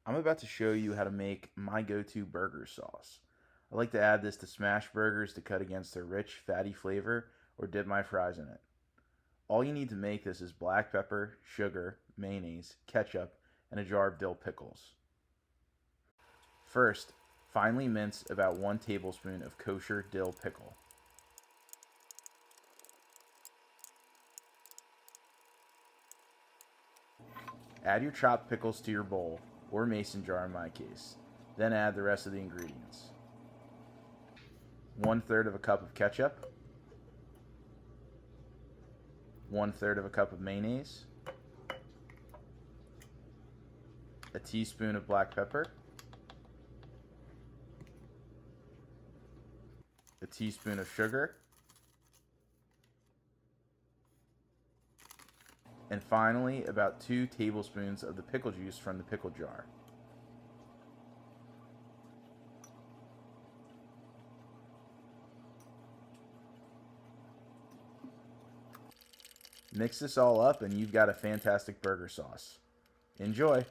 I'm about to show you how to make my go-to burger sauce. I like to add this to Smashburgers to cut against their rich, fatty flavor or dip my fries in it. All you need to make this is black pepper, sugar, mayonnaise, ketchup, and a jar of dill pickles. First, finely mince about 1 tablespoon of kosher dill pickle. Add your chopped pickles to your bowl, or mason jar in my case. Then add the rest of the ingredients. 1/3 of a cup of ketchup, 1/3 of a cup of mayonnaise, a teaspoon of black pepper, a teaspoon of sugar, and finally about 2 tablespoons of the pickle juice from the pickle jar. Mix this all up and you've got a fantastic burger sauce. Enjoy!